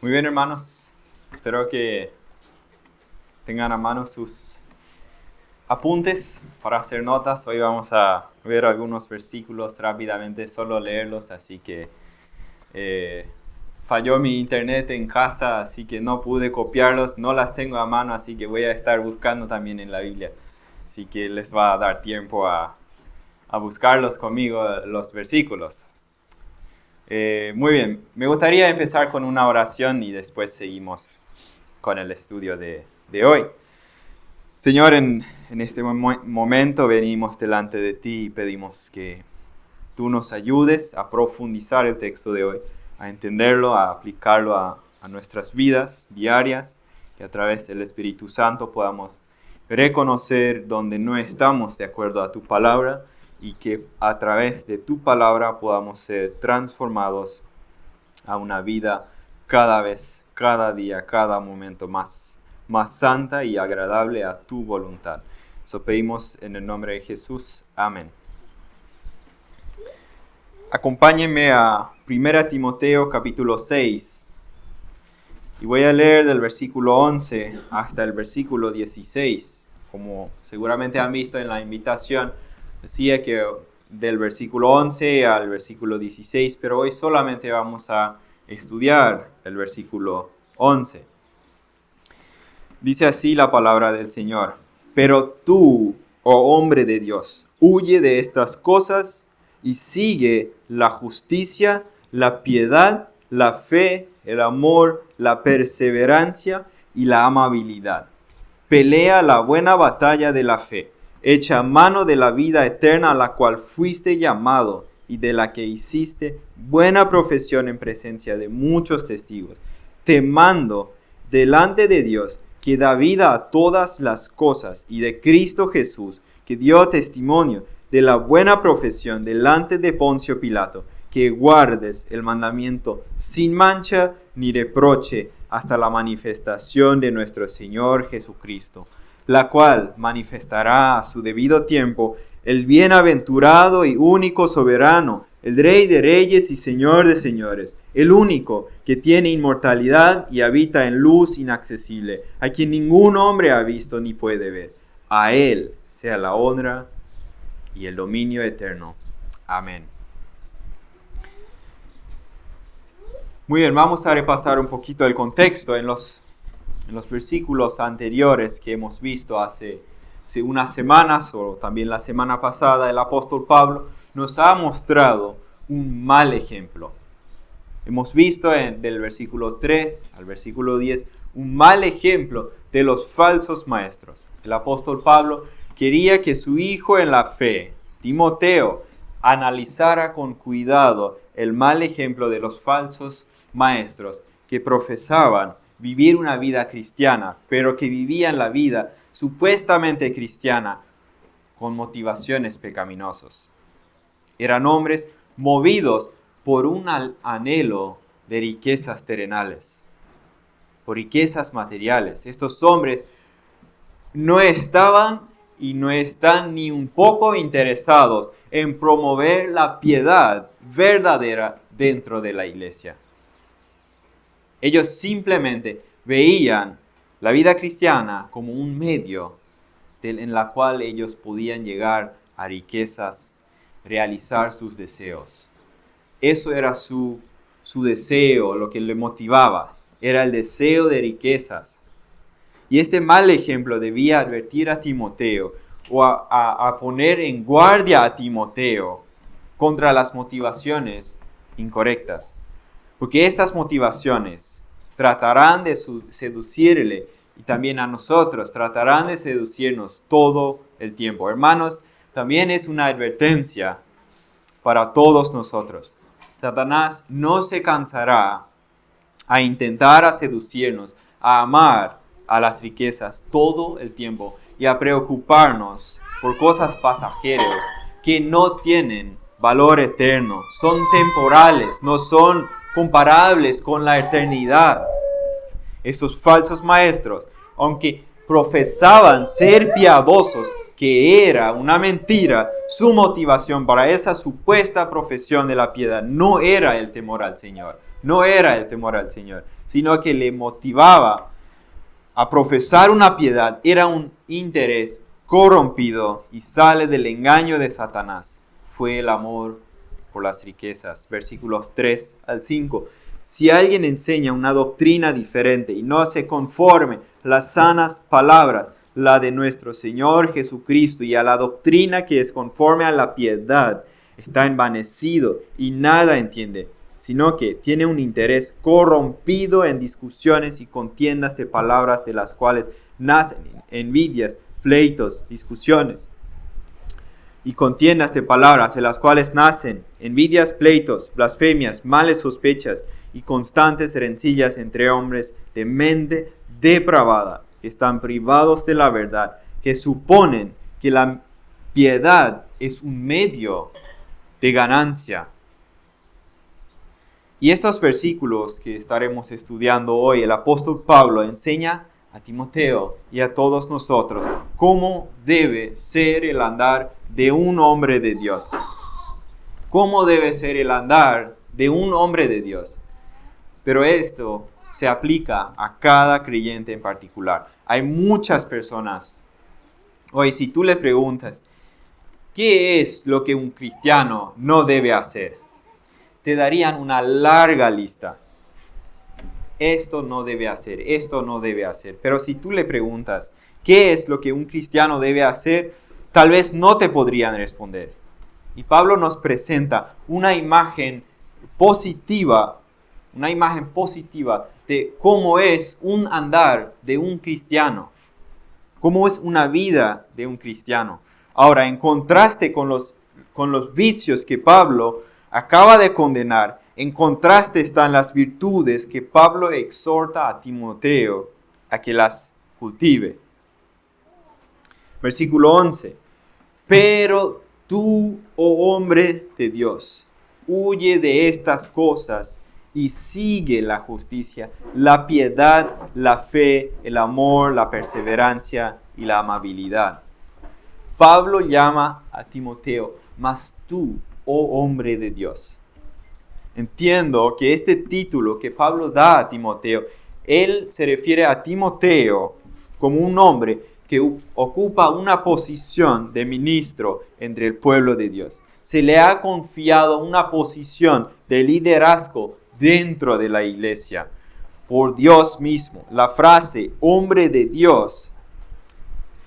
Muy bien, hermanos. Espero que tengan a mano sus apuntes para hacer notas. Hoy vamos a ver algunos versículos rápidamente, solo leerlos, así que falló mi internet en casa, así que no pude copiarlos, no las tengo a mano, así que voy a estar buscando también en la Biblia. Así que les va a dar tiempo a buscarlos conmigo, los versículos. Muy bien, me gustaría empezar con una oración y después seguimos con el estudio de hoy. Señor, en este momento venimos delante de ti y pedimos que tú nos ayudes a profundizar el texto de hoy, a entenderlo, a aplicarlo a nuestras vidas diarias, que a través del Espíritu Santo podamos reconocer donde no estamos de acuerdo a tu palabra y que a través de tu palabra podamos ser transformados a una vida cada vez, cada día, cada momento más santa y agradable a tu voluntad. Eso pedimos en el nombre de Jesús. Amén. Acompáñenme a 1 Timoteo capítulo 6 y voy a leer del versículo 11 hasta el versículo 16. Como seguramente han visto en la invitación, decía que del versículo 11 al versículo 16, pero hoy solamente vamos a estudiar el versículo 11. Dice así la palabra del Señor: pero tú, oh hombre de Dios, huye de estas cosas y sigue la justicia, la piedad, la fe, el amor, la perseverancia y la amabilidad. Pelea la buena batalla de la fe. Echa mano de la vida eterna a la cual fuiste llamado y de la que hiciste buena profesión en presencia de muchos testigos. Te mando delante de Dios, que da vida a todas las cosas, y de Cristo Jesús, que dio testimonio de la buena profesión delante de Poncio Pilato, que guardes el mandamiento sin mancha ni reproche hasta la manifestación de nuestro Señor Jesucristo, la cual manifestará a su debido tiempo el bienaventurado y único soberano, el Rey de reyes y Señor de señores, el único que tiene inmortalidad y habita en luz inaccesible, a quien ningún hombre ha visto ni puede ver. A Él sea la honra y el dominio eterno. Amén. Muy bien, vamos a repasar un poquito el contexto en los versículos anteriores que hemos visto hace unas semanas, o también la semana pasada. El apóstol Pablo nos ha mostrado un mal ejemplo. Hemos visto del versículo 3 al versículo 10 un mal ejemplo de los falsos maestros. El apóstol Pablo quería que su hijo en la fe, Timoteo, analizara con cuidado el mal ejemplo de los falsos maestros que profesaban vivir una vida cristiana, pero que vivían la vida supuestamente cristiana con motivaciones pecaminosas. Eran hombres movidos por un anhelo de riquezas terrenales, por riquezas materiales. Estos hombres no estaban y no están ni un poco interesados en promover la piedad verdadera dentro de la iglesia. Ellos simplemente veían la vida cristiana como un medio en la cual ellos podían llegar a riquezas, realizar sus deseos. Eso era su deseo, lo que le motivaba, era el deseo de riquezas. Y este mal ejemplo debía advertir a Timoteo o a poner en guardia a Timoteo contra las motivaciones incorrectas. Porque estas motivaciones tratarán de seducirle y también a nosotros, tratarán de seducirnos todo el tiempo. Hermanos, también es una advertencia para todos nosotros. Satanás no se cansará a intentar a seducirnos, a amar a las riquezas todo el tiempo y a preocuparnos por cosas pasajeras que no tienen valor eterno, son temporales, no son comparables con la eternidad. Estos falsos maestros, aunque profesaban ser piadosos, que era una mentira, su motivación para esa supuesta profesión de la piedad no era el temor al Señor. no era el temor al Señor, sino que le motivaba a profesar una piedad, era un interés corrompido y sale del engaño de Satanás. Fue el amor por las riquezas. Versículos 3 al 5. Si alguien enseña una doctrina diferente y no se conforme a las sanas palabras, la de nuestro Señor Jesucristo, y a la doctrina que es conforme a la piedad, está envanecido y nada entiende, sino que tiene un interés corrompido en discusiones y contiendas de palabras, de las cuales nacen envidias, pleitos, discusiones. Y contiendas de palabras, de las cuales nacen envidias, pleitos, blasfemias, males sospechas y constantes rencillas entre hombres de mente depravada, que están privados de la verdad, que suponen que la piedad es un medio de ganancia. Y estos versículos que estaremos estudiando hoy, el apóstol Pablo enseña a Timoteo y a todos nosotros cómo debe ser el andar de un hombre de Dios. ¿Cómo debe ser el andar de un hombre de Dios? Pero esto se aplica a cada creyente en particular. Hay muchas personas. Hoy, si tú le preguntas, ¿qué es lo que un cristiano no debe hacer? Te darían una larga lista. Esto no debe hacer, esto no debe hacer. Pero si tú le preguntas, ¿qué es lo que un cristiano debe hacer? Tal vez no te podrían responder. Y Pablo nos presenta una imagen positiva de cómo es un andar de un cristiano, cómo es una vida de un cristiano. Ahora, en contraste con los vicios que Pablo acaba de condenar, en contraste están las virtudes que Pablo exhorta a Timoteo a que las cultive. Versículo 11. Pero tú, oh hombre de Dios, huye de estas cosas y sigue la justicia, la piedad, la fe, el amor, la perseverancia y la amabilidad. Pablo llama a Timoteo, mas tú, oh hombre de Dios. Entiendo que este título que Pablo da a Timoteo, él se refiere a Timoteo como un hombre que ocupa una posición de ministro entre el pueblo de Dios. Se le ha confiado una posición de liderazgo dentro de la iglesia por Dios mismo. La frase hombre de Dios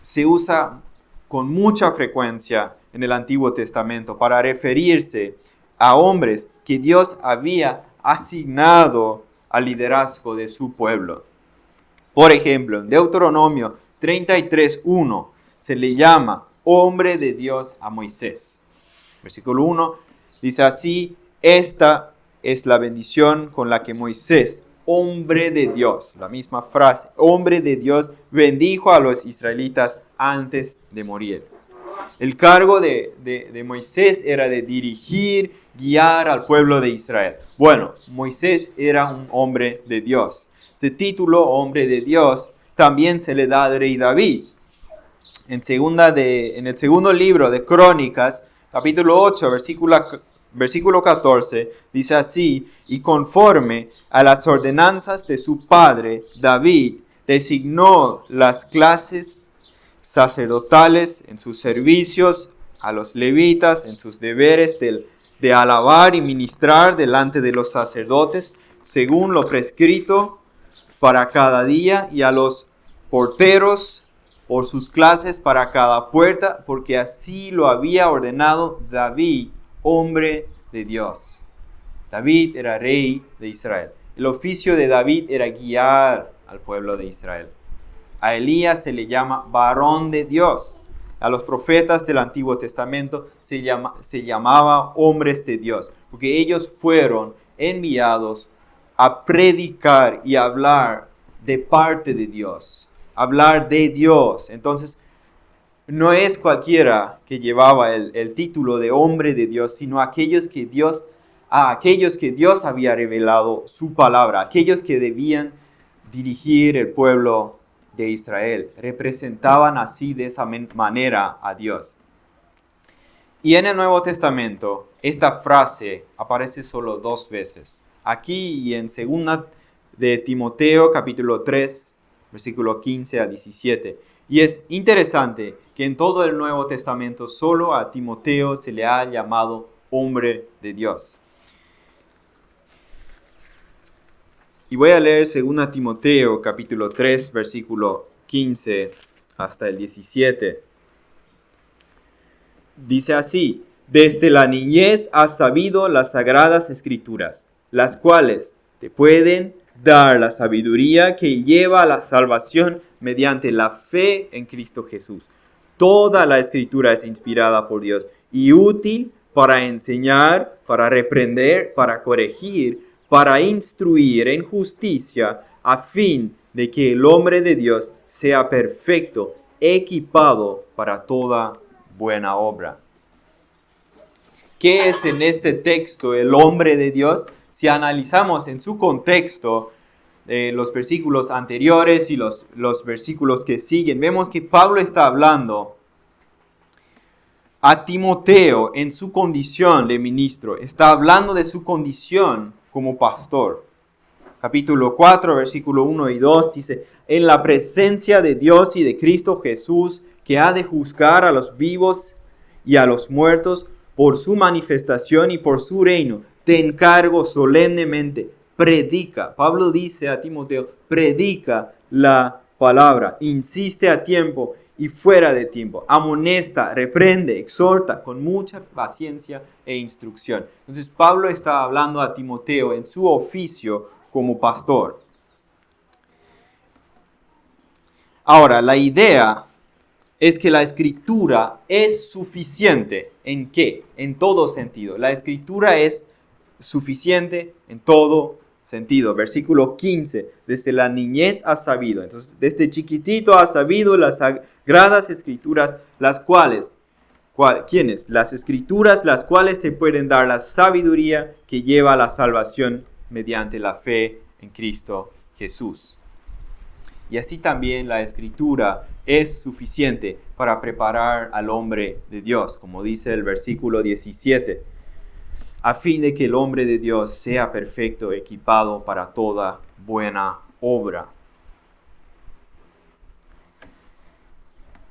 se usa con mucha frecuencia en el Antiguo Testamento para referirse a hombres que Dios había asignado al liderazgo de su pueblo. Por ejemplo, en Deuteronomio 33:1 se le llama hombre de Dios a Moisés. Versículo 1 dice así: esta es la bendición con la que Moisés, hombre de Dios, la misma frase, hombre de Dios, bendijo a los israelitas antes de morir. El cargo de Moisés era de dirigir, guiar al pueblo de Israel. Bueno, Moisés era un hombre de Dios. Este título, hombre de Dios, también se le da al rey David. En el segundo libro de Crónicas, capítulo 8, versículo 14, dice así: y conforme a las ordenanzas de su padre David, designó las clases sacerdotales en sus servicios, a los levitas en sus deberes de alabar y ministrar delante de los sacerdotes, según lo prescrito para cada día, y a los porteros por sus clases para cada puerta, porque así lo había ordenado David, hombre de Dios. David era rey de Israel. El oficio de David era guiar al pueblo de Israel. A Elías se le llama varón de Dios. A los profetas del Antiguo Testamento se llamaba hombres de Dios, porque ellos fueron enviados a predicar y hablar de parte de Dios, hablar de Dios. Entonces, no es cualquiera que llevaba el título de hombre de Dios, sino aquellos que Dios había revelado su palabra, aquellos que debían dirigir el pueblo de Israel, representaban así de esa manera a Dios. Y en el Nuevo Testamento, esta frase aparece solo 2 veces. aquí y en 2 de Timoteo capítulo 3, versículo 15 a 17. Y es interesante que en todo el Nuevo Testamento solo a Timoteo se le ha llamado hombre de Dios. Y voy a leer 2 Timoteo capítulo 3, versículo 15 hasta el 17. Dice así: desde la niñez has sabido las sagradas escrituras, las cuales te pueden dar la sabiduría que lleva a la salvación mediante la fe en Cristo Jesús. Toda la escritura es inspirada por Dios y útil para enseñar, para reprender, para corregir, para instruir en justicia, a fin de que el hombre de Dios sea perfecto, equipado para toda buena obra. ¿Qué es en este texto el hombre de Dios? Si analizamos en su contexto los versículos anteriores y los versículos que siguen, vemos que Pablo está hablando a Timoteo en su condición de ministro. Está hablando de su condición como pastor. Capítulo 4, versículo 1 y 2 dice: en la presencia de Dios y de Cristo Jesús, que ha de juzgar a los vivos y a los muertos por su manifestación y por su reino, te encargo solemnemente, predica. Pablo dice a Timoteo: predica la palabra, insiste a tiempo y fuera de tiempo, amonesta, reprende, exhorta con mucha paciencia e instrucción. Entonces Pablo está hablando a Timoteo en su oficio como pastor. Ahora, la idea es que la escritura es suficiente. ¿En qué? En todo sentido. La escritura es suficiente en todo sentido. Versículo 15. Desde la niñez has sabido. Entonces, desde chiquitito has sabido las sagradas escrituras, las cuales, ¿quiénes? Las escrituras, las cuales te pueden dar la sabiduría que lleva a la salvación mediante la fe en Cristo Jesús. Y así también la escritura es suficiente para preparar al hombre de Dios, como dice el versículo 17, a fin de que el hombre de Dios sea perfecto, equipado para toda buena obra.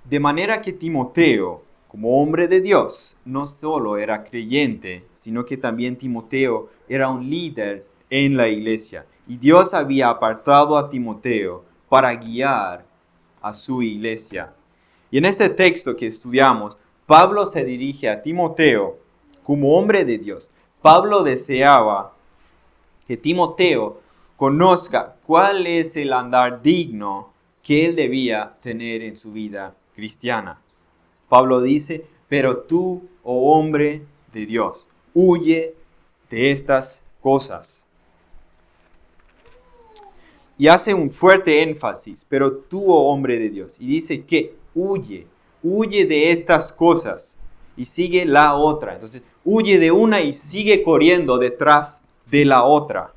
De manera que Timoteo, como hombre de Dios, no solo era creyente, sino que también Timoteo era un líder en la iglesia. Y Dios había apartado a Timoteo para guiar a su iglesia. Y en este texto que estudiamos, Pablo se dirige a Timoteo como hombre de Dios. Pablo deseaba que Timoteo conozca cuál es el andar digno que él debía tener en su vida cristiana. Pablo dice: pero tú, oh hombre de Dios, huye de estas cosas. Y hace un fuerte énfasis: pero tú, oh hombre de Dios. Y dice que huye de estas cosas y sigue la otra. Entonces, huye de una y sigue corriendo detrás de la otra.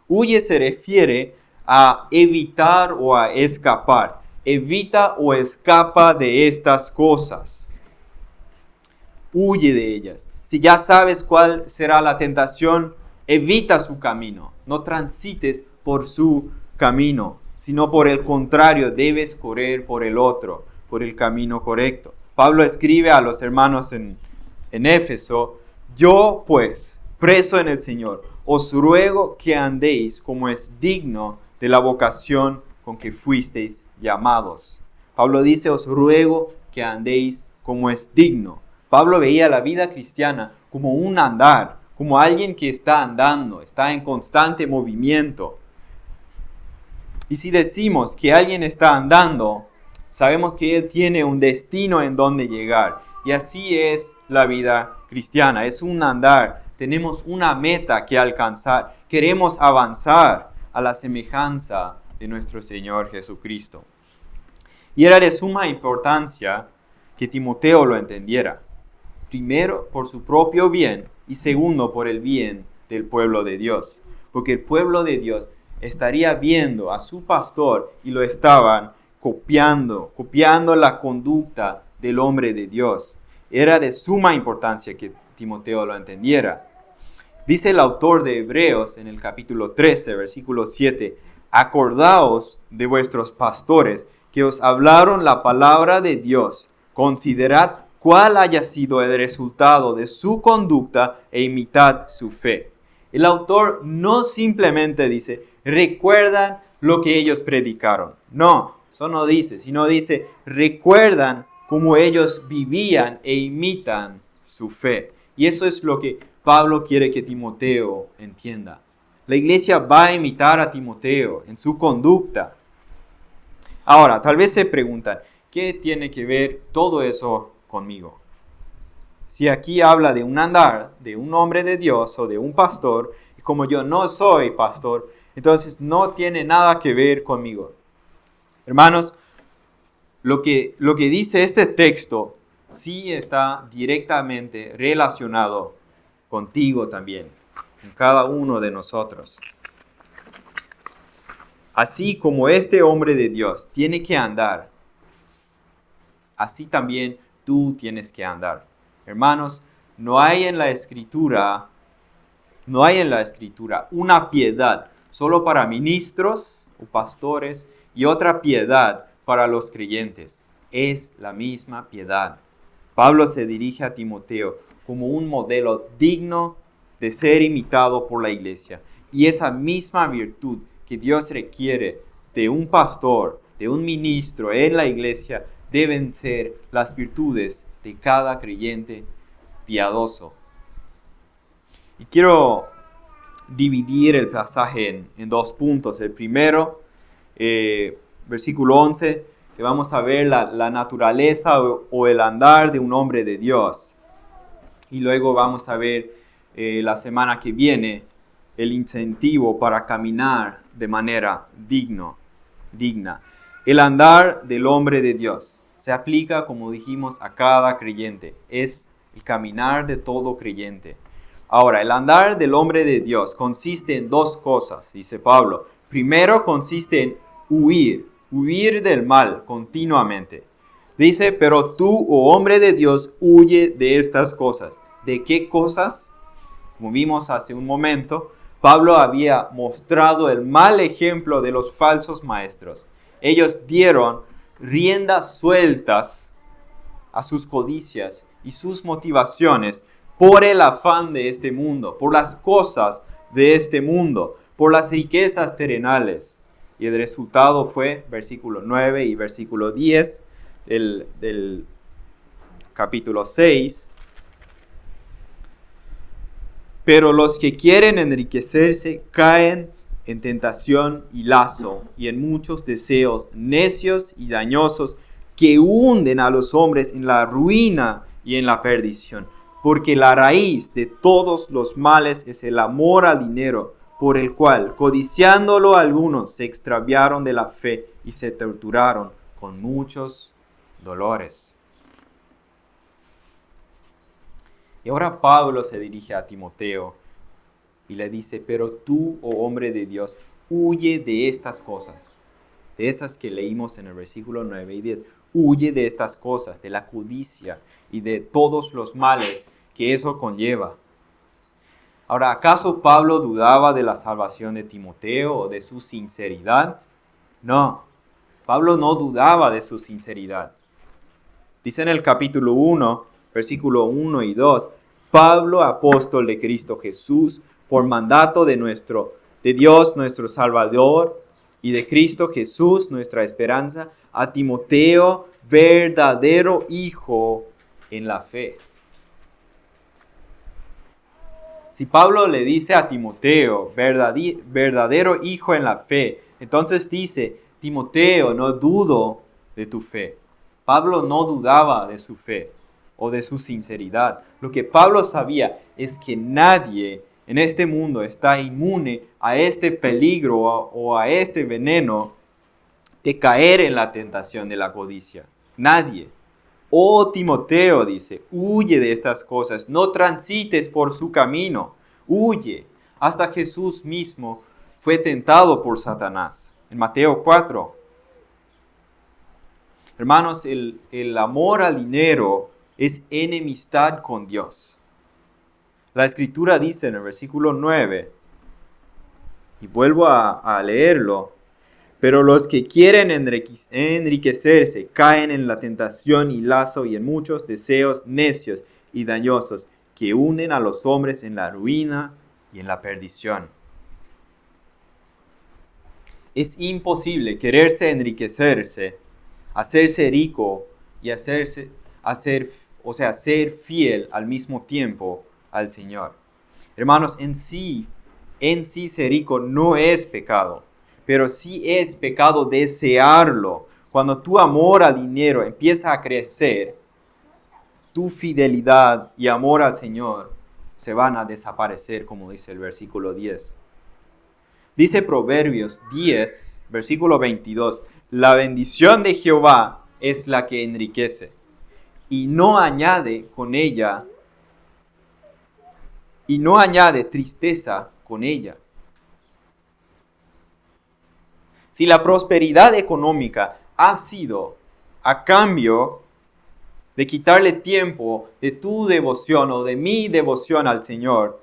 Huye se refiere a evitar o a escapar. Evita o escapa de estas cosas. Huye de ellas. Si ya sabes cuál será la tentación, evita su camino. No transites por su camino, sino por el contrario, debes correr por el otro, por el camino correcto. Pablo escribe a los hermanos en Éfeso: yo pues, preso en el Señor, os ruego que andéis como es digno de la vocación con que fuisteis llamados. Pablo dice: os ruego que andéis como es digno. Pablo veía la vida cristiana como un andar, como alguien que está andando, está en constante movimiento. Y si decimos que alguien está andando, sabemos que él tiene un destino en donde llegar. Y así es la vida cristiana, es un andar. Tenemos una meta que alcanzar. Queremos avanzar a la semejanza de nuestro Señor Jesucristo. Y era de suma importancia que Timoteo lo entendiera. Primero, por su propio bien, y segundo, por el bien del pueblo de Dios. Porque el pueblo de Dios estaría viendo a su pastor y lo estaban copiando la conducta del hombre de Dios. Era de suma importancia que Timoteo lo entendiera. Dice el autor de Hebreos en el capítulo 13, versículo 7, acordaos de vuestros pastores que os hablaron la palabra de Dios. Considerad cuál haya sido el resultado de su conducta e imitad su fe. El autor no simplemente dice, recuerdan lo que ellos predicaron. No, eso no dice, sino dice, recuerdan cómo ellos vivían e imitan su fe. Y eso es lo que Pablo quiere que Timoteo entienda. La iglesia va a imitar a Timoteo en su conducta. Ahora, tal vez se preguntan, ¿qué tiene que ver todo eso conmigo? Si aquí habla de un andar, de un hombre de Dios o de un pastor, y como yo no soy pastor, entonces no tiene nada que ver conmigo. Hermanos, lo que dice este texto sí está directamente relacionado contigo también, con cada uno de nosotros. Así como este hombre de Dios tiene que andar, así también tú tienes que andar. Hermanos, no hay en la Escritura una piedad solo para ministros o pastores y otra piedad para los creyentes. Es la misma piedad. Pablo se dirige a Timoteo como un modelo digno de ser imitado por la iglesia. Y esa misma virtud que Dios requiere de un pastor, de un ministro en la iglesia, deben ser las virtudes de cada creyente piadoso. Y quiero dividir el pasaje en dos puntos. El primero, versículo 11, que vamos a ver la naturaleza o el andar de un hombre de Dios. Y luego vamos a ver la semana que viene el incentivo para caminar de manera digna. El andar del hombre de Dios se aplica, como dijimos, a cada creyente. Es el caminar de todo creyente. Ahora, el andar del hombre de Dios consiste en dos cosas, dice Pablo. Primero consiste en huir del mal continuamente. Dice, pero tú, oh hombre de Dios, huye de estas cosas. ¿De qué cosas? Como vimos hace un momento, Pablo había mostrado el mal ejemplo de los falsos maestros. Ellos dieron riendas sueltas a sus codicias y sus motivaciones por el afán de este mundo, por las cosas de este mundo, por las riquezas terrenales. Y el resultado fue versículo 9 y versículo 10 del capítulo 6. Pero los que quieren enriquecerse caen en tentación y lazo y en muchos deseos necios y dañosos que hunden a los hombres en la ruina y en la perdición. Porque la raíz de todos los males es el amor al dinero, por el cual, codiciándolo algunos, se extraviaron de la fe y se torturaron con muchos dolores. Y ahora Pablo se dirige a Timoteo y le dice, pero tú, oh hombre de Dios, huye de estas cosas, de esas que leímos en el versículo 9 y 10. Huye de estas cosas, de la codicia y de todos los males que eso conlleva. Ahora, ¿acaso Pablo dudaba de la salvación de Timoteo o de su sinceridad? No, Pablo no dudaba de su sinceridad. Dice en el capítulo 1, versículo 1 y 2, Pablo, apóstol de Cristo Jesús, por mandato de Dios nuestro Salvador y de Cristo Jesús nuestra esperanza, a Timoteo, verdadero hijo en la fe. Si Pablo le dice a Timoteo, verdadero hijo en la fe, entonces dice, Timoteo, no dudo de tu fe. Pablo no dudaba de su fe o de su sinceridad. Lo que Pablo sabía es que nadie en este mundo está inmune a este peligro o a este veneno de caer en la tentación de la codicia. Nadie. Oh Timoteo, dice, huye de estas cosas, no transites por su camino, huye. Hasta Jesús mismo fue tentado por Satanás. En Mateo 4. Hermanos, el amor al dinero es enemistad con Dios. La Escritura dice en el versículo 9, y vuelvo a leerlo, pero los que quieren enriquecerse caen en la tentación y lazo y en muchos deseos necios y dañosos que hunden a los hombres en la ruina y en la perdición. Es imposible quererse enriquecerse, hacerse rico y ser fiel al mismo tiempo al Señor. Hermanos, en sí ser rico no es pecado, pero sí es pecado desearlo. Cuando tu amor al dinero empieza a crecer, tu fidelidad y amor al Señor se van a desaparecer, como dice el versículo 10. Dice Proverbios 10, versículo 22, la bendición de Jehová es la que enriquece, y no añade tristeza con ella. Si la prosperidad económica ha sido a cambio de quitarle tiempo de tu devoción o de mi devoción al Señor,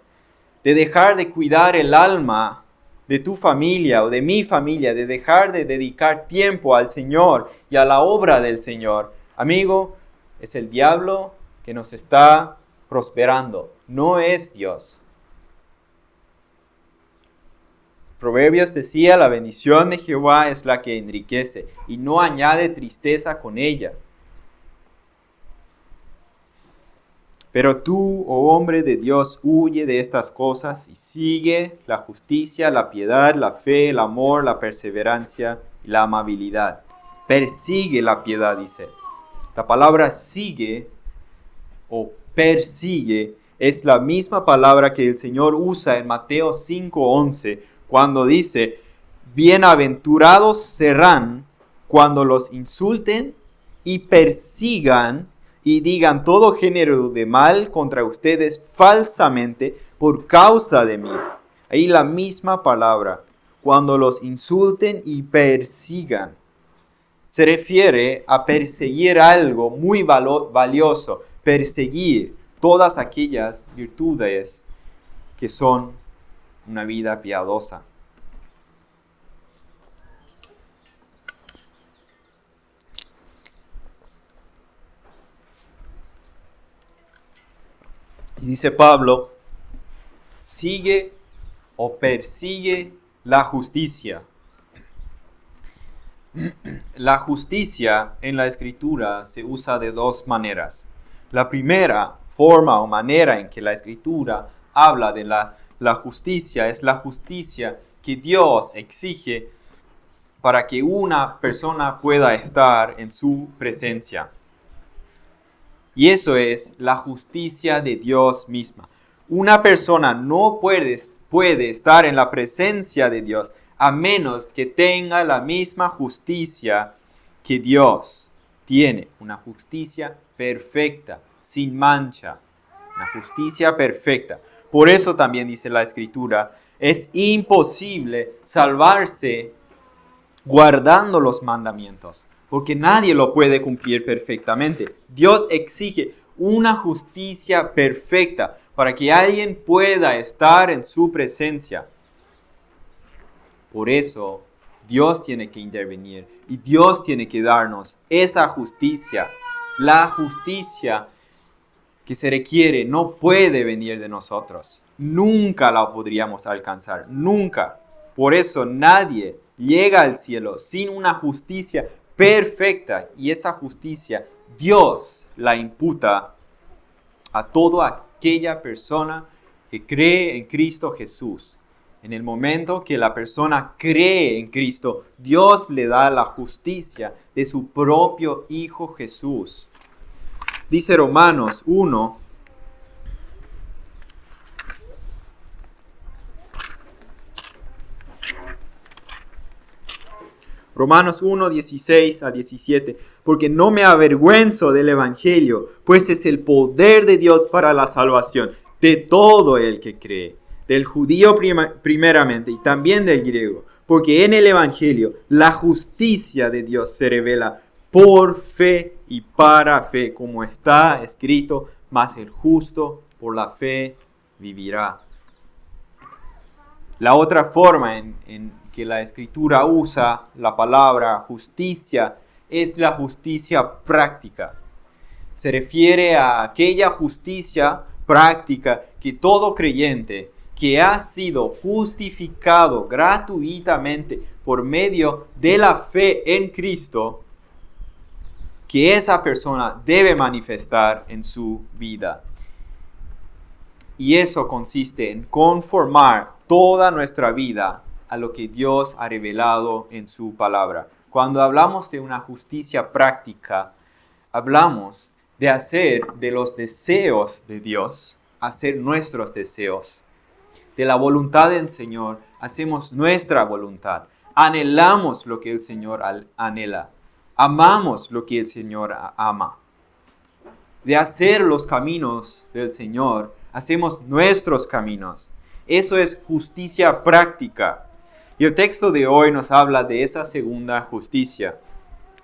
de dejar de cuidar el alma de tu familia o de mi familia, de dejar de dedicar tiempo al Señor y a la obra del Señor, amigo, es el diablo que nos está prosperando, no es Dios. Proverbios decía, la bendición de Jehová es la que enriquece y no añade tristeza con ella. Pero tú, oh hombre de Dios, huye de estas cosas y sigue la justicia, la piedad, la fe, el amor, la perseverancia y la amabilidad. Persigue la piedad, dice. La palabra sigue o persigue es la misma palabra que el Señor usa en Mateo 5:11 cuando dice, bienaventurados serán cuando los insulten y persigan y digan todo género de mal contra ustedes falsamente por causa de mí. Ahí la misma palabra, cuando los insulten y persigan. Se refiere a perseguir algo muy valioso, perseguir todas aquellas virtudes que son una vida piadosa. Y dice Pablo, sigue o persigue la justicia. La justicia en la Escritura se usa de dos maneras. La primera forma o manera en que la Escritura habla de la justicia es la justicia que Dios exige para que una persona pueda estar en su presencia. Y eso es la justicia de Dios misma. Una persona no puede estar en la presencia de Dios a menos que tenga la misma justicia que Dios tiene. Una justicia perfecta, sin mancha. Una justicia perfecta. Por eso también dice la Escritura, es imposible salvarse guardando los mandamientos, porque nadie lo puede cumplir perfectamente. Dios exige una justicia perfecta para que alguien pueda estar en su presencia. Por eso, Dios tiene que intervenir y Dios tiene que darnos esa justicia. La justicia que se requiere no puede venir de nosotros. Nunca la podríamos alcanzar, nunca. Por eso nadie llega al cielo sin una justicia perfecta, y esa justicia Dios la imputa a toda aquella persona que cree en Cristo Jesús. En el momento que la persona cree en Cristo, Dios le da la justicia de su propio Hijo Jesús. Dice Romanos 1, Romanos 1, 16 a 17, porque no me avergüenzo del Evangelio, pues es el poder de Dios para la salvación de todo el que cree, del judío primeramente y también del griego, porque en el Evangelio la justicia de Dios se revela por fe y para fe, como está escrito, mas el justo por la fe vivirá. La otra forma en que la Escritura usa la palabra justicia es la justicia práctica. Se refiere a aquella justicia práctica que todo creyente que ha sido justificado gratuitamente por medio de la fe en Cristo, que esa persona debe manifestar en su vida. Y eso consiste en conformar toda nuestra vida a lo que Dios ha revelado en su palabra. Cuando hablamos de una justicia práctica, hablamos de hacer de los deseos de Dios, hacer nuestros deseos. De la voluntad del Señor, hacemos nuestra voluntad. Anhelamos lo que el Señor anhela. Amamos lo que el Señor ama. De hacer los caminos del Señor, hacemos nuestros caminos. Eso es justicia práctica. Y el texto de hoy nos habla de esa segunda justicia,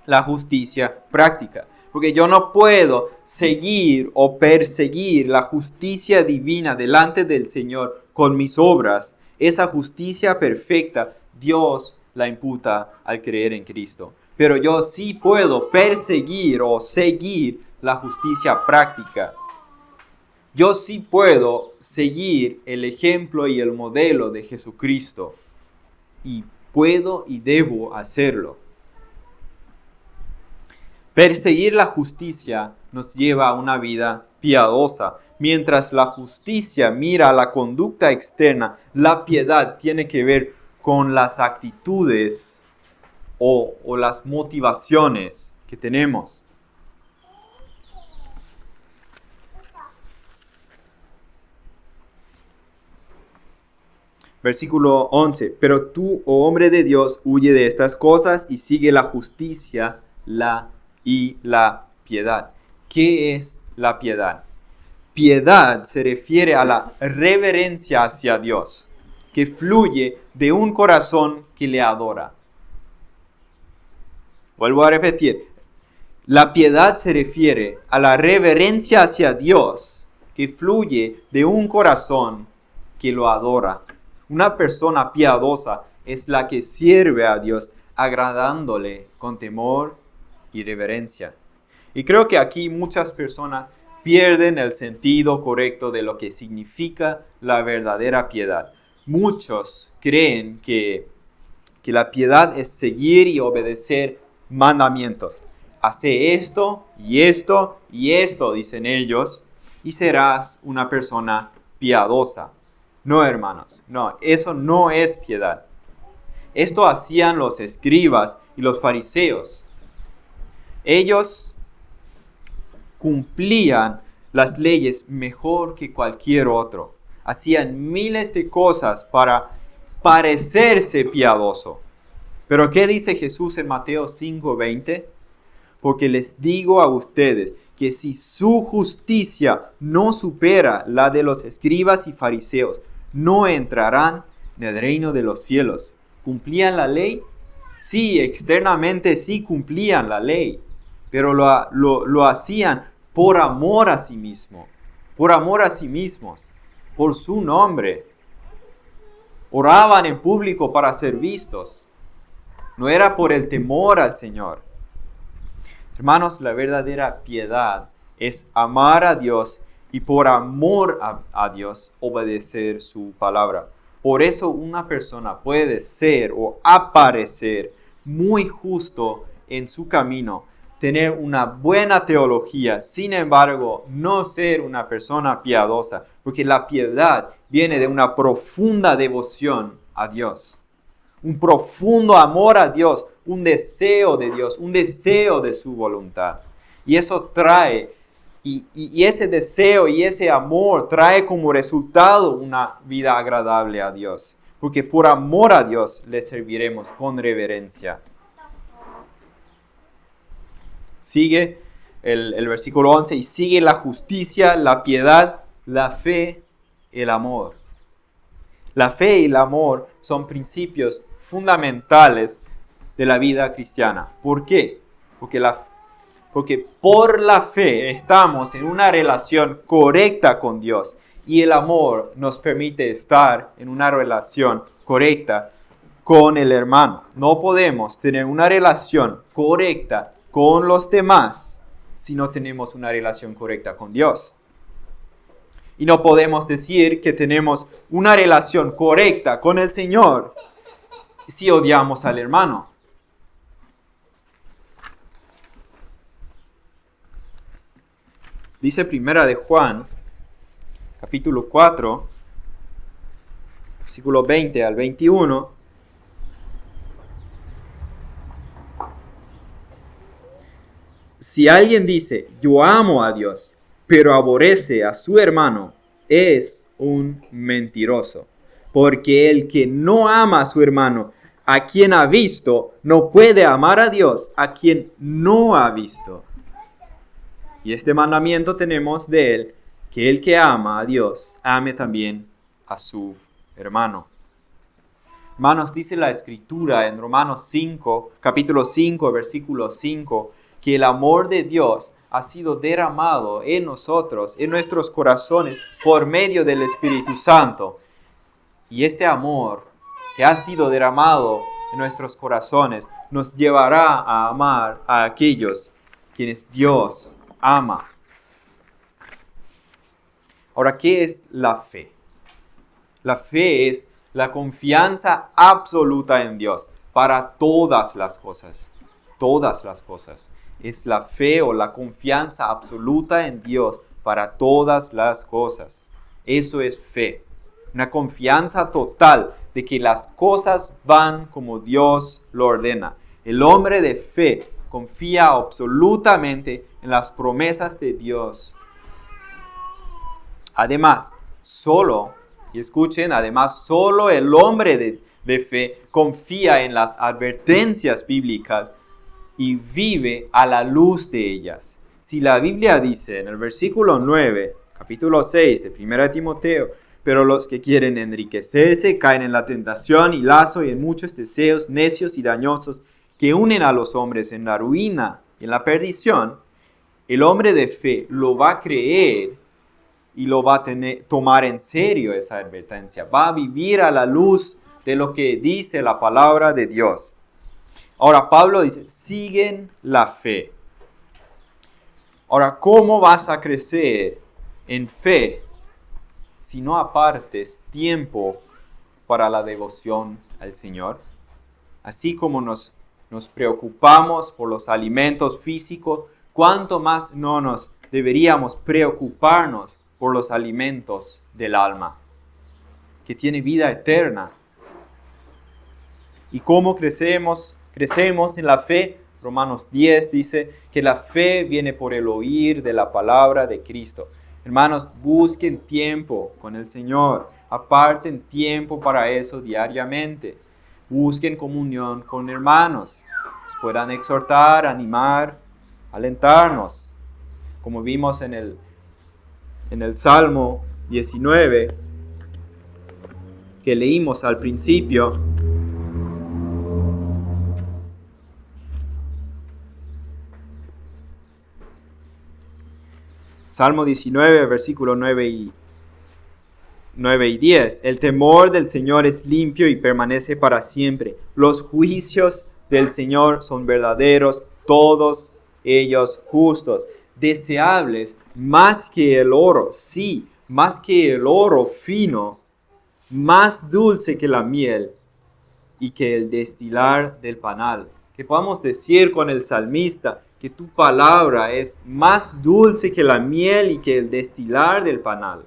la justicia práctica. Porque yo no puedo seguir o perseguir la justicia divina delante del Señor con mis obras. Esa justicia perfecta, Dios la imputa al creer en Cristo. Pero yo sí puedo perseguir o seguir la justicia práctica. Yo sí puedo seguir el ejemplo y el modelo de Jesucristo. Y puedo y debo hacerlo. Perseguir la justicia nos lleva a una vida piadosa. Mientras la justicia mira a la conducta externa, la piedad tiene que ver con las actitudes o las motivaciones que tenemos. Versículo 11. Pero tú, oh hombre de Dios, huye de estas cosas y sigue la justicia, la piedad. ¿Qué es la piedad? Piedad se refiere a la reverencia hacia Dios, que fluye de un corazón que le adora. Vuelvo a repetir. La piedad se refiere a la reverencia hacia Dios, que fluye de un corazón que lo adora. Una persona piadosa es la que sirve a Dios, agradándole con temor y reverencia. Y creo que aquí muchas personas pierden el sentido correcto de lo que significa la verdadera piedad. Muchos creen que la piedad es seguir y obedecer mandamientos. Hace esto y esto y esto, dicen ellos, y serás una persona piadosa. No, hermanos, no, eso no es piedad. Esto hacían los escribas y los fariseos. Ellos cumplían las leyes mejor que cualquier otro. Hacían miles de cosas para parecerse piadoso. Pero ¿qué dice Jesús en Mateo 5:20? Porque les digo a ustedes que si su justicia no supera la de los escribas y fariseos, no entrarán en el reino de los cielos. ¿Cumplían la ley? Sí, externamente sí cumplían la ley, pero lo hacían por amor a sí mismo, por amor a sí mismos, por su nombre. Oraban en público para ser vistos. No era por el temor al Señor. Hermanos, la verdadera piedad es amar a Dios y por amor a Dios obedecer su palabra. Por eso una persona puede ser o aparecer muy justo en su camino, tener una buena teología, sin embargo, no ser una persona piadosa, porque la piedad viene de una profunda devoción a Dios, un profundo amor a Dios, un deseo de Dios, un deseo de su voluntad. Y eso trae, y ese deseo y ese amor trae como resultado una vida agradable a Dios, porque por amor a Dios le serviremos con reverencia. Sigue el versículo 11 y sigue la justicia, la piedad, la fe, el amor. La fe y el amor son principios fundamentales de la vida cristiana. ¿Por qué? Porque por la fe estamos en una relación correcta con Dios Y el amor nos permite estar en una relación correcta con el hermano. No podemos tener una relación correcta con los demás si no tenemos una relación correcta con Dios. Y no podemos decir que tenemos una relación correcta con el Señor si odiamos al hermano. Dice Primera de Juan, capítulo 4, versículo 20 al 21. Si alguien dice, yo amo a Dios, pero aborrece a su hermano, es un mentiroso. Porque el que no ama a su hermano, a quien ha visto, no puede amar a Dios, a quien no ha visto. Y este mandamiento tenemos de él, que el que ama a Dios, ame también a su hermano. Hermanos, dice la Escritura en Romanos 5, capítulo 5, versículo 5, que el amor de Dios ha sido derramado en nosotros, en nuestros corazones, por medio del Espíritu Santo. Y este amor que ha sido derramado en nuestros corazones nos llevará a amar a aquellos quienes Dios ama. Ahora, ¿qué es la fe? La fe es la confianza absoluta en Dios para todas las cosas. Todas las cosas. Es la fe o la confianza absoluta en Dios para todas las cosas. Eso es fe. Una confianza total de que las cosas van como Dios lo ordena. El hombre de fe confía absolutamente en las promesas de Dios. Además, solo el hombre de fe confía en las advertencias bíblicas y vive a la luz de ellas. Si la Biblia dice en el versículo 9, capítulo 6 de 1 Timoteo, pero los que quieren enriquecerse caen en la tentación y lazo y en muchos deseos necios y dañosos que unen a los hombres en la ruina y en la perdición, el hombre de fe lo va a creer y lo va a tomar en serio esa advertencia. Va a vivir a la luz de lo que dice la palabra de Dios. Ahora Pablo dice, siguen la fe. Ahora, ¿cómo vas a crecer en fe si no apartes tiempo para la devoción al Señor? Así como nos preocupamos por los alimentos físicos, ¿cuánto más no nos deberíamos preocuparnos por los alimentos del alma, que tiene vida eterna? ¿Y cómo crecemos en la fe? Romanos 10 dice que la fe viene por el oír de la palabra de Cristo. Hermanos, busquen tiempo con el Señor. Aparten tiempo para eso diariamente. Busquen comunión con hermanos. Nos puedan exhortar, animar, alentarnos. Como vimos en el Salmo 19 que leímos al principio. Salmo 19, versículo 9 y 10. El temor del Señor es limpio y permanece para siempre. Los juicios del Señor son verdaderos, todos ellos justos. Deseables más que el oro, sí, más que el oro fino, más dulce que la miel y que el destilar del panal. Que podamos decir con el salmista, que tu palabra es más dulce que la miel y que el destilar del panal.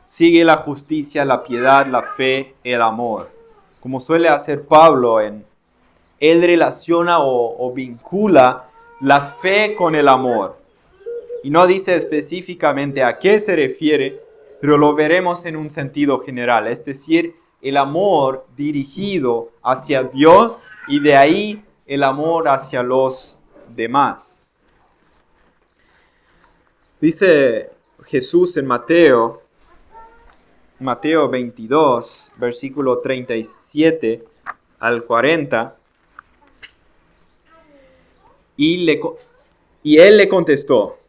Sigue la justicia, la piedad, la fe, el amor. Como suele hacer Pablo, él relaciona o vincula la fe con el amor. Y no dice específicamente a qué se refiere, pero lo veremos en un sentido general. Es decir, el amor dirigido hacia Dios y de ahí el amor hacia los demás. Dice Jesús en Mateo 22, versículo 37 al 40. Y él le contestó,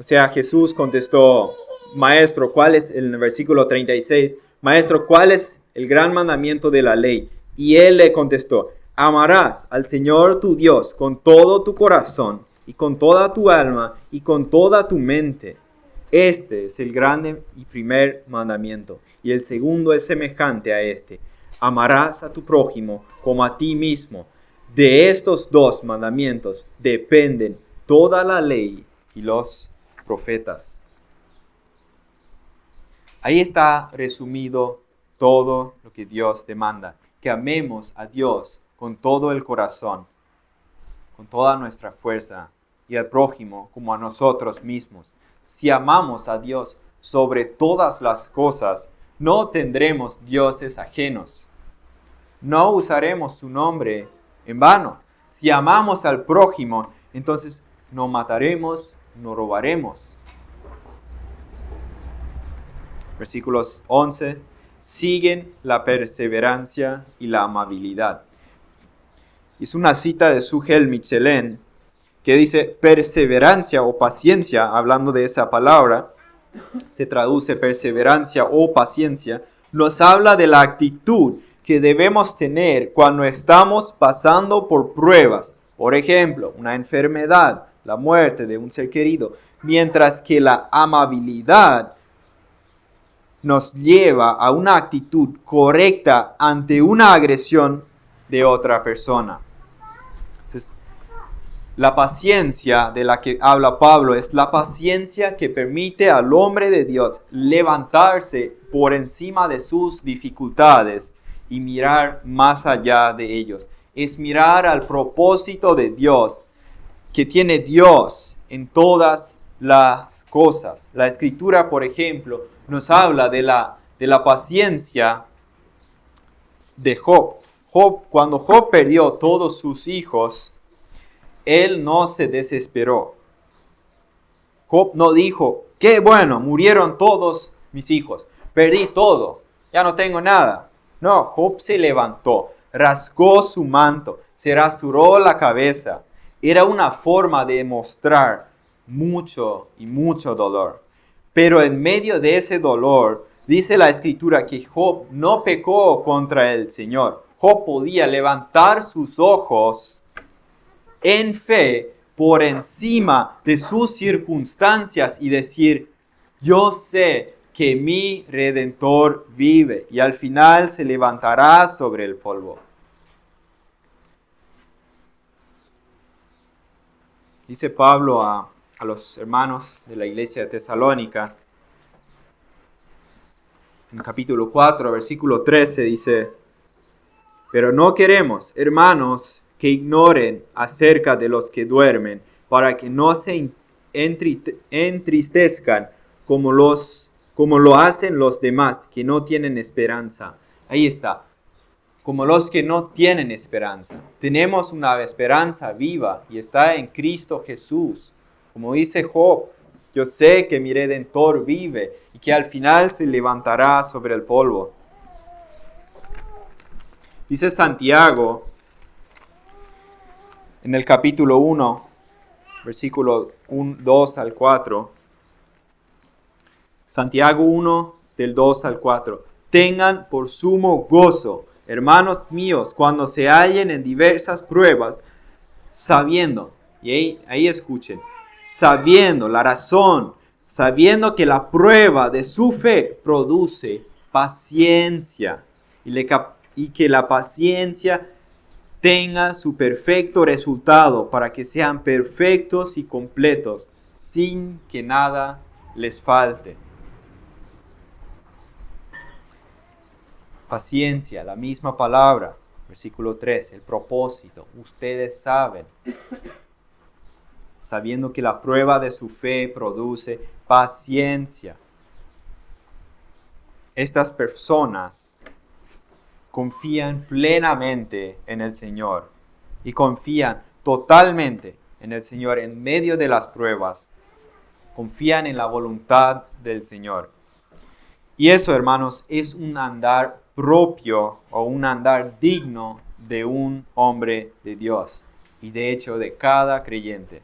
O sea, Jesús contestó, Maestro, ¿cuál es, en el versículo 36, Maestro, ¿cuál es el gran mandamiento de la ley? Y él le contestó, amarás al Señor tu Dios con todo tu corazón y con toda tu alma y con toda tu mente. Este es el grande y primer mandamiento. Y el segundo es semejante a este. Amarás a tu prójimo como a ti mismo. De estos dos mandamientos dependen toda la ley y los profetas. Ahí está resumido todo lo que Dios demanda. Que amemos a Dios con todo el corazón, con toda nuestra fuerza, y al prójimo como a nosotros mismos. Si amamos a Dios sobre todas las cosas, no tendremos dioses ajenos. No usaremos su nombre en vano. Si amamos al prójimo, entonces no mataremos, no robaremos. Versículos 11. Siguen la perseverancia y la amabilidad. Es una cita de Sugel Michelén que dice perseverancia o paciencia, hablando de esa palabra, se traduce perseverancia o paciencia, nos habla de la actitud que debemos tener cuando estamos pasando por pruebas. Por ejemplo, una enfermedad, la muerte de un ser querido, mientras que la amabilidad nos lleva a una actitud correcta ante una agresión de otra persona. Entonces, la paciencia de la que habla Pablo es la paciencia que permite al hombre de Dios levantarse por encima de sus dificultades y mirar más allá de ellos. Es mirar al propósito de Dios, que tiene Dios en todas las cosas. La Escritura, por ejemplo, nos habla de la paciencia de Job. Cuando Job perdió todos sus hijos, él no se desesperó. Job no dijo, qué bueno, murieron todos mis hijos, perdí todo, ya no tengo nada. No, Job se levantó, rasgó su manto, se rasuró la cabeza. Era una forma de mostrar mucho y mucho dolor. Pero en medio de ese dolor, dice la Escritura que Job no pecó contra el Señor. Job podía levantar sus ojos en fe por encima de sus circunstancias y decir, yo sé que mi Redentor vive y al final se levantará sobre el polvo. Dice Pablo a los hermanos de la iglesia de Tesalónica, en capítulo 4, versículo 13, dice, pero no queremos, hermanos, que ignoren acerca de los que duermen, para que no se entristezcan como lo hacen los demás, que no tienen esperanza. Ahí está. Como los que no tienen esperanza. Tenemos una esperanza viva y está en Cristo Jesús. Como dice Job, yo sé que mi Redentor vive y que al final se levantará sobre el polvo. Dice Santiago en el capítulo 1, versículo 2 al 4. Santiago 1, del 2 al 4. Tengan por sumo gozo, hermanos míos, cuando se hallen en diversas pruebas, sabiendo, y ahí escuchen, sabiendo la razón, sabiendo que la prueba de su fe produce paciencia, y que la paciencia tenga su perfecto resultado para que sean perfectos y completos, sin que nada les falte. Paciencia, la misma palabra, versículo 3, el propósito. Ustedes saben, sabiendo que la prueba de su fe produce paciencia. Estas personas confían plenamente en el Señor y confían totalmente en el Señor en medio de las pruebas. Confían en la voluntad del Señor. Y eso, hermanos, es un andar propio o un andar digno de un hombre de Dios y de hecho de cada creyente.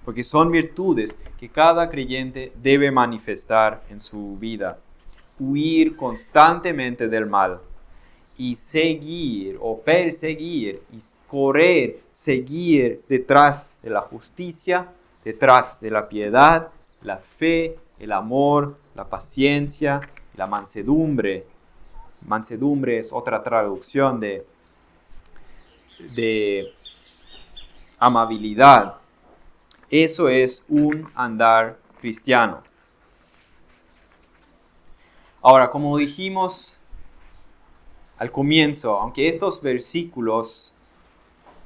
porque son virtudes que cada creyente debe manifestar en su vida. Huir constantemente del mal y seguir o perseguir y correr, seguir detrás de la justicia, detrás de la piedad, la fe, el amor, la paciencia, la mansedumbre. Mansedumbre es otra traducción de amabilidad. Eso es un andar cristiano. Ahora, como dijimos al comienzo, aunque estos versículos,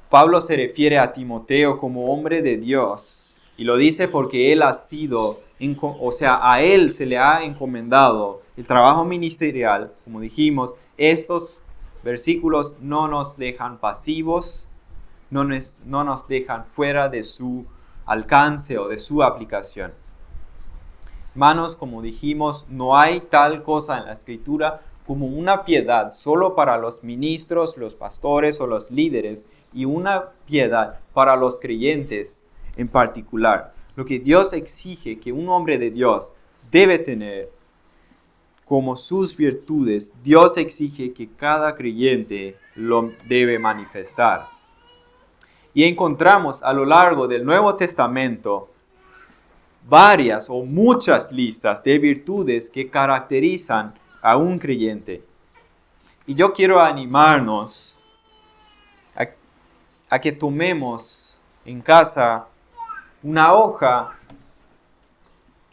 Pablo se refiere a Timoteo como hombre de Dios, y lo dice porque él ha sido, a él se le ha encomendado el trabajo ministerial. Como dijimos, estos versículos no nos dejan pasivos, no nos dejan fuera de su alcance o de su aplicación. Hermanos, como dijimos, no hay tal cosa en la Escritura como una piedad solo para los ministros, los pastores o los líderes, y una piedad para los creyentes en particular. Lo que Dios exige que un hombre de Dios debe tener como sus virtudes, Dios exige que cada creyente lo debe manifestar. Y encontramos a lo largo del Nuevo Testamento varias o muchas listas de virtudes que caracterizan a un creyente. Y yo quiero animarnos a que tomemos en casa una hoja,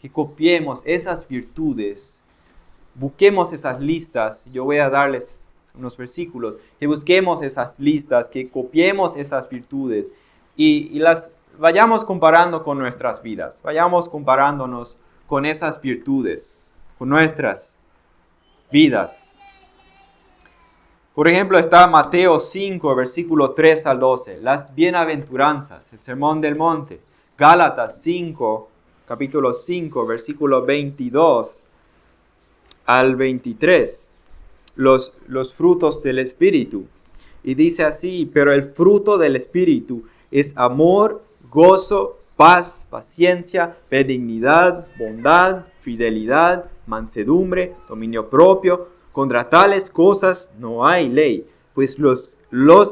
que copiemos esas virtudes, busquemos esas listas. Yo voy a darles unos versículos, que busquemos esas listas, que copiemos esas virtudes y las vayamos comparando con nuestras vidas, vayamos comparándonos con esas virtudes, con nuestras vidas. Por ejemplo, está Mateo 5, versículo 3 al 12, las bienaventuranzas, el sermón del monte. Gálatas 5, capítulo 5, versículo 22 al 23, los frutos del Espíritu. Y dice así: pero el fruto del Espíritu es amor, gozo, paz, paciencia, benignidad, bondad, fidelidad, mansedumbre, dominio propio. Contra tales cosas no hay ley, pues los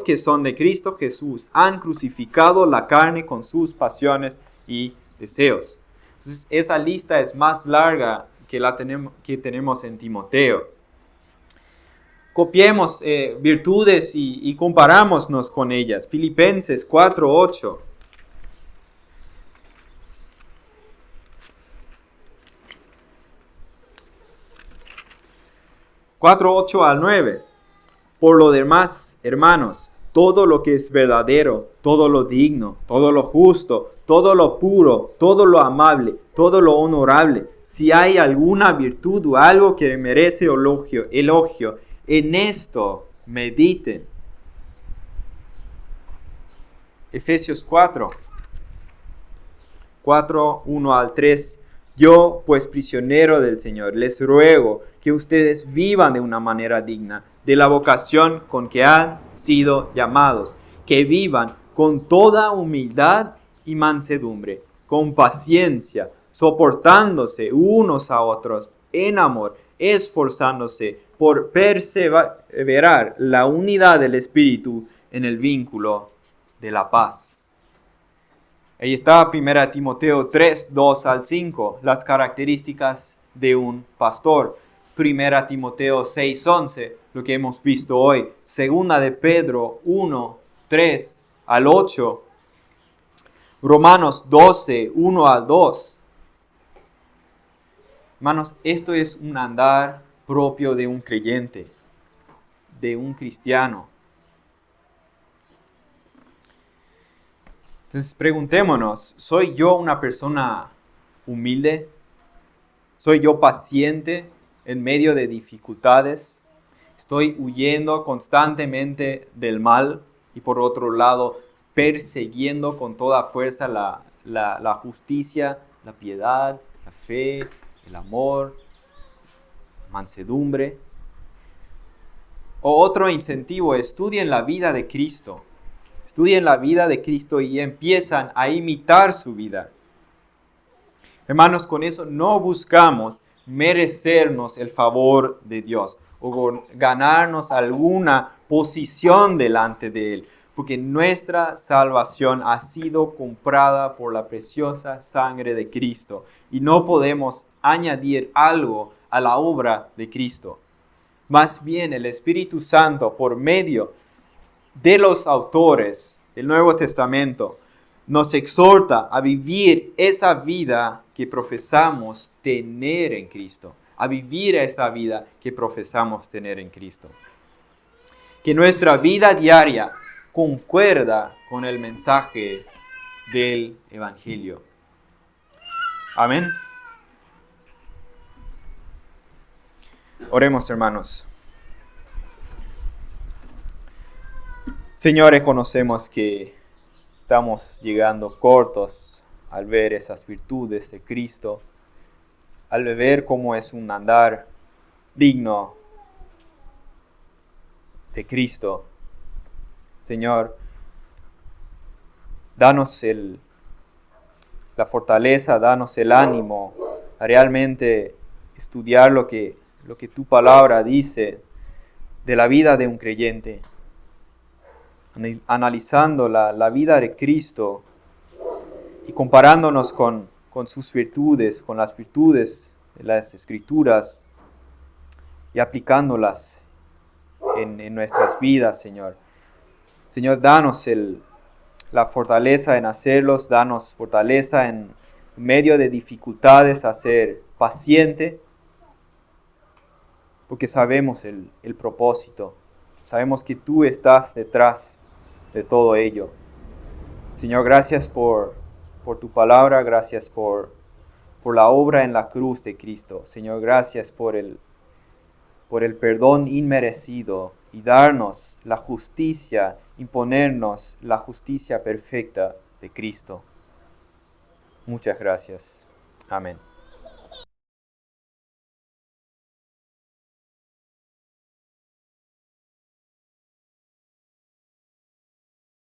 que son de Cristo Jesús han crucificado la carne con sus pasiones y deseos. Entonces, esa lista es más larga que tenemos en Timoteo. Copiemos virtudes y comparámonos con ellas. Filipenses 4:8. 4:8 al 9. Por lo demás, hermanos, todo lo que es verdadero, todo lo digno, todo lo justo, todo lo puro, todo lo amable, todo lo honorable, si hay alguna virtud o algo que merece elogio, en esto mediten. Efesios 4:1 al 3. Yo, pues prisionero del Señor, les ruego que ustedes vivan de una manera digna de la vocación con que han sido llamados, que vivan con toda humildad y mansedumbre, con paciencia, soportándose unos a otros en amor, esforzándose por perseverar la unidad del Espíritu en el vínculo de la paz. Ahí está 1 Timoteo 3:2 al 5, las características de un pastor. 1 Timoteo 6:11, lo que hemos visto hoy. 2 de Pedro 1:3 al 8. Romanos 12:1 al 2. Hermanos, esto es un andar propio de un creyente, de un cristiano. Entonces preguntémonos, ¿soy yo una persona humilde? ¿Soy yo paciente en medio de dificultades? ¿Estoy huyendo constantemente del mal y por otro lado persiguiendo con toda fuerza la justicia, la piedad, la fe, el amor, mansedumbre? O otro incentivo, estudien la vida de Cristo. Estudian la vida de Cristo y empiezan a imitar su vida. Hermanos, con eso no buscamos merecernos el favor de Dios o ganarnos alguna posición delante de Él, porque nuestra salvación ha sido comprada por la preciosa sangre de Cristo y no podemos añadir algo a la obra de Cristo. Más bien el Espíritu Santo, por medio de los autores del Nuevo Testamento, nos exhorta a vivir esa vida que profesamos tener en Cristo, a vivir esa vida que profesamos tener en Cristo. Que nuestra vida diaria concuerda con el mensaje del Evangelio. Amén. Oremos, hermanos. Señor, reconocemos que estamos llegando cortos al ver esas virtudes de Cristo, al ver cómo es un andar digno de Cristo. Señor, danos la fortaleza, danos el ánimo a realmente estudiar lo que tu palabra dice de la vida de un creyente, analizando la vida de Cristo y comparándonos con sus virtudes, con las virtudes de las Escrituras y aplicándolas en nuestras vidas, Señor. Señor, danos la fortaleza en hacerlos, danos fortaleza en medio de dificultades a ser paciente, porque sabemos el propósito, sabemos que tú estás detrás de todo ello. Señor, gracias por tu palabra, gracias por la obra en la cruz de Cristo. Señor, gracias por el perdón inmerecido y darnos la justicia, imponernos la justicia perfecta de Cristo. Muchas gracias. Amén.